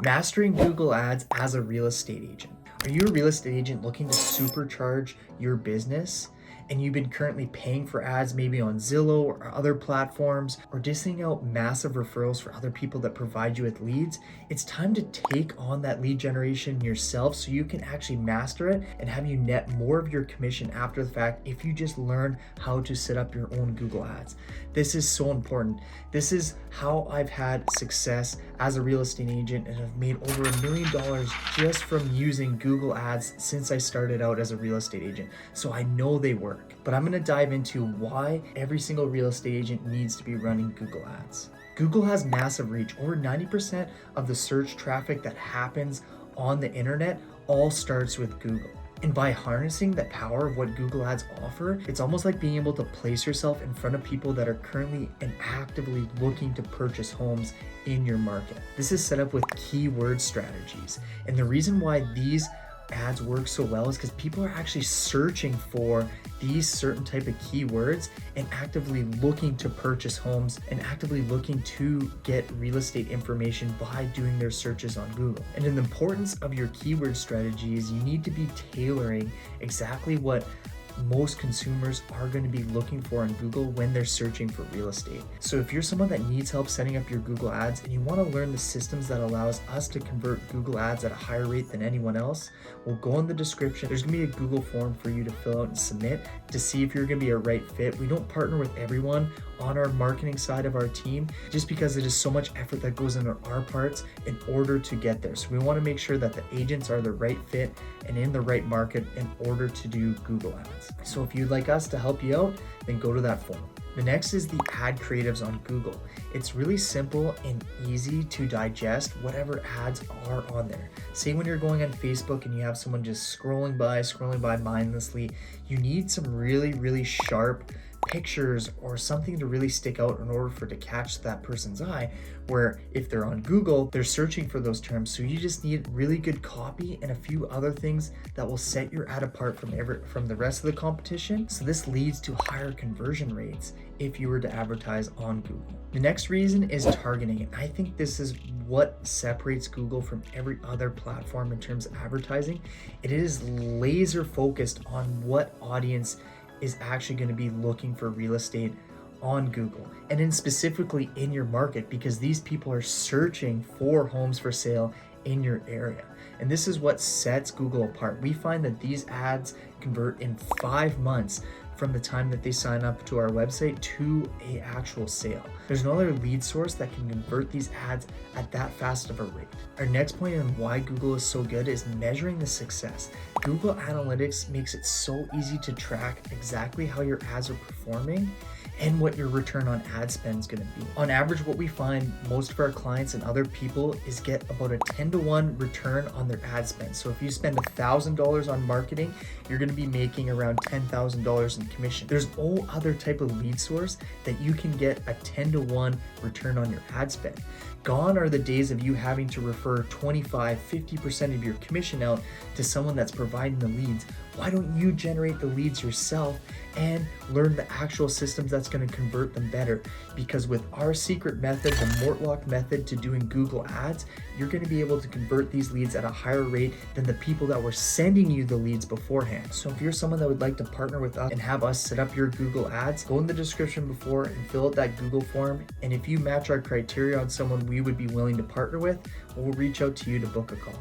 Mastering Google Ads as a real estate agent. Are you a real estate agent looking to supercharge your business? And you've been currently paying for ads maybe on Zillow or other platforms, or dishing out massive referrals for other people that provide you with leads? It's time to take on that lead generation yourself so you can actually master it and have you net more of your commission after the fact if you just learn how to set up your own Google Ads. This is so important. This is how I've had success as a real estate agent and have made over $1 million just from using Google Ads since I started out as a real estate agent. So I know they work. But I'm going to dive into why every single real estate agent needs to be running Google Ads. Google has massive reach. Over 90% of the search traffic that happens on the internet all starts with Google. And by harnessing the power of what Google Ads offer, it's almost like being able to place yourself in front of people that are currently and actively looking to purchase homes in your market. This is set up with keyword strategies. And the reason why these ads work so well is because people are actually searching for these certain type of keywords and actively looking to purchase homes and actively looking to get real estate information by doing their searches on Google. And the importance of your keyword strategy is you need to be tailoring exactly what most consumers are going to be looking for on Google when they're searching for real estate. So if you're someone that needs help setting up your Google Ads and you want to learn the systems that allows us to convert Google Ads at a higher rate than anyone else, well, go in the description. There's going to be a Google form for you to fill out and submit to see if you're going to be a right fit. We don't partner with everyone on our marketing side of our team just because it is so much effort that goes into our parts in order to get there. So we want to make sure that the agents are the right fit and in the right market in order to do Google Ads. So if you'd like us to help you out, then go to that form. The next is the ad creatives on Google. It's really simple and easy to digest whatever ads are on there. Say when you're going on Facebook and you have someone just scrolling by mindlessly, you need some really sharp pictures or something to really stick out in order for it to catch that person's eye, where if they're on Google, they're searching for those terms. So you just need really good copy and a few other things that will set your ad apart from the rest of the competition. So this leads to higher conversion rates if you were to advertise on Google. The next reason is targeting. And I think this is what separates Google from every other platform in terms of advertising. It is laser focused on what audience is actually going to be looking for real estate on Google and then specifically in your market, because these people are searching for homes for sale in your area. And this is what sets Google apart. We find that these ads convert in 5 months from the time that they sign up to our website to an actual sale. There's no other lead source that can convert these ads at that fast of a rate. Our next point on why Google is so good is measuring the success. Google Analytics makes it so easy to track exactly how your ads are performing and what your return on ad spend is going to be. On average, what we find most of our clients and other people is get about a 10-to-1 return on their ad spend. So if you spend $1,000 on marketing, you're going to be making around $10,000 in commission. There's no other type of lead source that you can get a 10-to-1 return on your ad spend. Gone are the days of you having to refer 25-50% of your commission out to someone that's providing the leads. Why don't you generate the leads yourself and learn the actual systems that's going to convert them better? Because with our secret method, the Mortlock method to doing Google Ads, you're going to be able to convert these leads at a higher rate than the people that were sending you the leads beforehand. So if you're someone that would like to partner with us and have us set up your Google Ads, go in the description before and fill out that Google form. And if you match our criteria on someone we would be willing to partner with, we'll reach out to you to book a call.